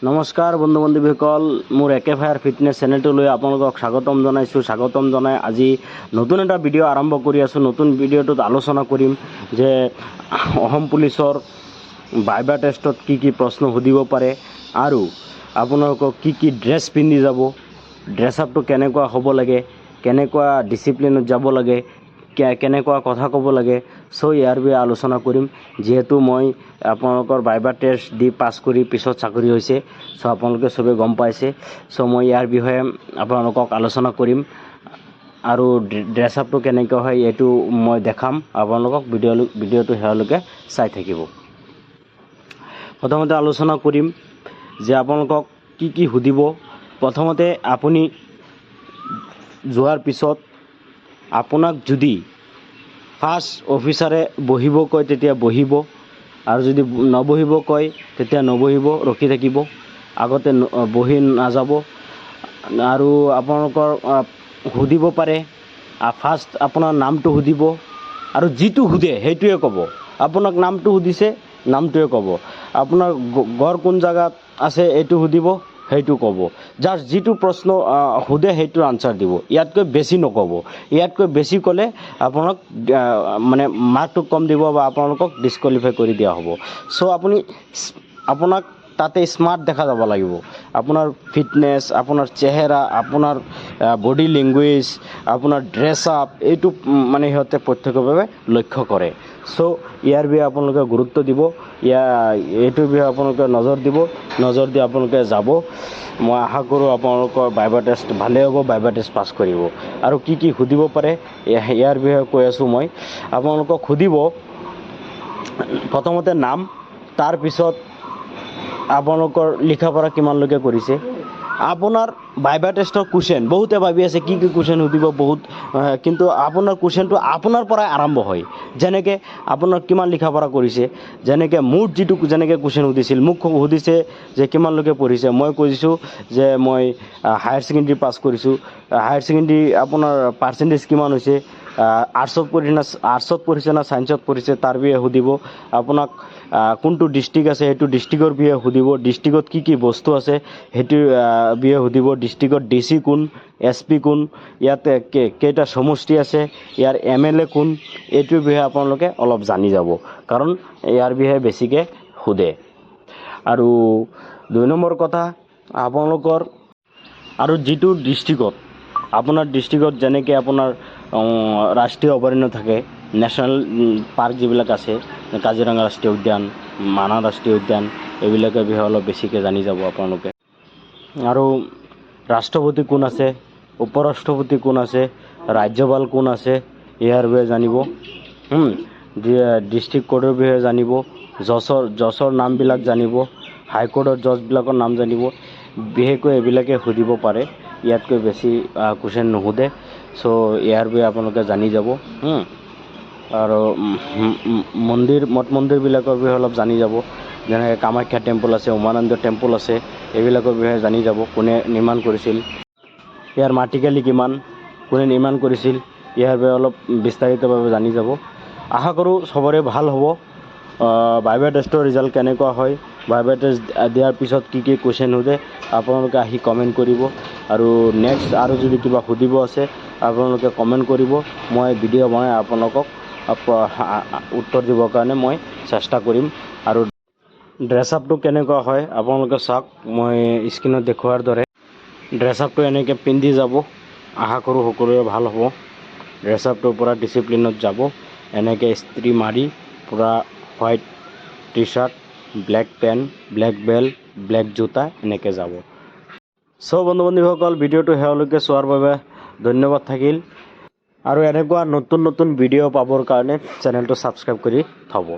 নমস্কাৰ বন্ধু বান্ধৱীসকল, মোৰ একেফায়াৰ ফিটনেছ চেনেলটোলৈ আপোনালোকক স্বাগতম জনাইছোঁ। স্বাগতম জনাই আজি নতুন এটা ভিডিঅ' আৰম্ভ কৰি আছোঁ। নতুন ভিডিঅ'টোত আলোচনা কৰিম যে অসম পুলিচৰ ভাইবা টেষ্টত কি প্ৰশ্ন সুধিব পাৰে আৰু আপোনালোকক কি ড্ৰেছ পিন্ধি যাব, ড্ৰেছ আপটো কেনেকুৱা হ'ব লাগে, কেনেকুৱা ডিচিপ্লিনত যাব লাগে, কেনেকুৱা কথা ক'ব লাগে। চ' ইয়াৰ বিষয়ে আলোচনা কৰিম। যিহেতু মই আপোনালোকৰ ভাইবা টেষ্ট দি পাছ কৰি পিছত চাকৰি হৈছে, চ' আপোনালোকে চবেই গম পাইছে। চ' মই ইয়াৰ বিষয়ে আপোনালোকক আলোচনা কৰিম আৰু ড্ৰেছ আপটো কেনেকৈ হয় এইটো মই দেখাম আপোনালোকক। ভিডিঅ'টো শেষলৈকে চাই থাকিব। প্ৰথমতে আলোচনা কৰিম যে আপোনালোকক কি সুধিব। প্ৰথমতে আপুনি যোৱাৰ পিছত আপোনাক যদি ফাৰ্ষ্ট অফিচাৰে বহিব কয় তেতিয়া বহিব, আৰু যদি নবহিব কয় তেতিয়া নবহিব, ৰখি থাকিব, আগতে বহি নাযাব। আৰু আপোনালোকৰ সুধিব পাৰে, ফাৰ্ষ্ট আপোনাৰ নামটো সুধিব আৰু যিটো সুধে সেইটোৱে ক'ব। আপোনাক নামটো সুধিছে, নামটোৱে ক'ব। আপোনাৰ ঘৰ কোন জেগাত আছে এইটো সুধিব, সেইটো ক'ব। জাষ্ট যিটো প্ৰশ্ন সোধে সেইটোৰ আনচাৰ দিব, ইয়াতকৈ বেছি নক'ব। ইয়াতকৈ বেছি ক'লে আপোনাক মানে মাৰ্কটো কম দিব বা আপোনালোকক ডিছকুৱালিফাই কৰি দিয়া হ'ব। চ' আপোনাক তাতে স্মাৰ্ট দেখা যাব লাগিব। আপোনাৰ ফিটনেছ, আপোনাৰ চেহেৰা, আপোনাৰ বডি লেংগুৱেজ, আপোনাৰ ড্ৰেছ আপ, এইটো মানে সিহঁতে প্ৰত্যক্ষভাৱে লক্ষ্য কৰে। চ' ইয়াৰ বিষয়ে আপোনালোকে গুৰুত্ব দিব, এইটোৰ বিষয়ে আপোনালোকে নজৰ দিব। নজৰ দি আপোনালোকে যাব। মই আশা কৰোঁ আপোনালোকৰ ভাইবা টেষ্ট ভালেই হ'ব, ভাইবা টেষ্ট পাছ কৰিব। আৰু কি সুধিব পাৰে ইয়াৰ বিষয়ে কৈ আছোঁ মই। আপোনালোকক সুধিব প্ৰথমতে নাম, তাৰপিছত আপোনালোকৰ লিখা পঢ়া কিমানলৈকে কৰিছে। আপোনাৰ ভাইবা টেষ্টৰ কুৱেশ্যন বহুতে ভাবি আছে কি কুৱেশ্যন সুধিব বহুত, কিন্তু আপোনাৰ কুৱেশ্যনটো আপোনাৰ পৰাই আৰম্ভ হয়। যেনেকৈ আপোনাৰ কিমান লিখা পঢ়া কৰিছে, যেনেকৈ মোৰ যেনেকৈ কুৱেশ্যন সুধিছিল, মোক সুধিছে যে কিমানলৈকে পঢ়িছে। মই কৈছোঁ যে মই হায়াৰ ছেকেণ্ডেৰী পাছ কৰিছোঁ। হায়াৰ ছেকেণ্ডেৰী আপোনাৰ পাৰ্চেণ্টেজ কিমান হৈছে, আৰ্টছত পঢ়িছে না ছায়েন্সত পঢ়িছে তাৰ বিষয়ে সুধিব। আপোনাক কোনটো ডিষ্ট্ৰিক্ট আছে সেইটো ডিষ্ট্ৰিক্টৰ বিষয়ে সুধিব। ডিষ্ট্ৰিক্টত কি বস্তু আছে সেইটোৰ বিষয়ে সুধিব। ডিষ্ট্ৰিক্টত DC কোন, SP কোন, ইয়াত কেইটা সমষ্টি আছে, ইয়াৰ MLA কোন, এইটোৰ বিষয়ে আপোনালোকে অলপ জানি যাব, কাৰণ ইয়াৰ বিষয়ে বেছিকৈ সোধে। আৰু 2 নম্বৰ কথা, আপোনালোকৰ আৰু যিটো ডিষ্ট্ৰিক্টত আপোনাৰ ডিষ্ট্ৰিক্টত যেনেকৈ আপোনাৰ ৰাষ্ট্ৰীয় অভয়াৰণ্য থাকে, নেশ্যনেল পাৰ্ক যিবিলাক আছে, কাজিৰঙা ৰাষ্ট্ৰীয় উদ্যান, মানাহ ৰাষ্ট্ৰীয় উদ্যান, এইবিলাকৰ বিষয়ে অলপ বেছিকৈ জানি যাব আপোনালোকে। আৰু ৰাষ্ট্ৰপতি কোন আছে, উপৰাষ্ট্ৰপতি কোন আছে, ৰাজ্যপাল কোন আছে, ইয়াৰ বিষয়ে জানিব। ডিষ্ট্ৰিক্ট কোডৰ বিষয়ে জানিব, জজৰ নামবিলাক জানিব, হাইকোৰ্টৰ জজবিলাকৰ নাম জানিব। বিশেষকৈ এইবিলাকে সুধিব পাৰে, ইয়াতকৈ বেছি কুৱেশ্যন নুসুধে। চ' ইয়াৰ বিষয়ে আপোনালোকে জানি যাব। আৰু মঠ মন্দিৰবিলাকৰ বিষয়ে অলপ জানি যাব। যেনেকৈ কামাখ্যা টেম্পল আছে, উমানন্দ টেম্পল আছে, এইবিলাকৰ বিষয়ে জানি যাব। কোনে নিৰ্মাণ কৰিছিল, ইয়াৰ মাটিকালি কিমান, কোনে নিৰ্মাণ কৰিছিল, ইয়াৰ বিষয়ে অলপ বিস্তাৰিতভাৱে জানি যাব। আশা কৰোঁ চবৰে ভাল হ'ব। ভাইবা টেষ্টৰ ৰিজাল্ট কেনেকুৱা হয়, ভাইবা টেষ্ট দিয়াৰ পিছত কি কুৱেশ্যন সোধে আপোনালোকে আহি কমেণ্ট কৰিব। আৰু নেক্সট আৰু যদি কিবা সুধিব আছে আপোনালোকে কমেণ্ট কৰিব। মই ভিডিঅ' বনাই আপোনালোকক উত্তৰ দিবৰ কাৰণে মই চেষ্টা কৰিম। আৰু ড্ৰেছ আপটো কেনেকুৱা হয় আপোনালোকে চাওক, মই স্ক্ৰীণত দেখুওৱাৰ দৰে ড্ৰেছ আপটো এনেকৈ পিন্ধি যাব। আশা কৰোঁ সকলোৰে ভাল হ'ব। ড্ৰেছ আপটোৰ পৰা ডিচিপ্লিনত যাব, এনেকৈ ইস্ত্ৰি মাৰি পূৰা white T shirt, black pant, black belt, black জোতা, এনেকৈ যাব। চ' বন্ধু বান্ধৱীসকল, ভিডিঅ'টো শেষলৈকে চোৱাৰ বাবে ধন্যবাদ থাকিল। আৰু এনেকুৱা নতুন ভিডিঅ' পাবৰ কাৰণে চেনেলটো ছাবস্ক্ৰাইব কৰি থ'ব।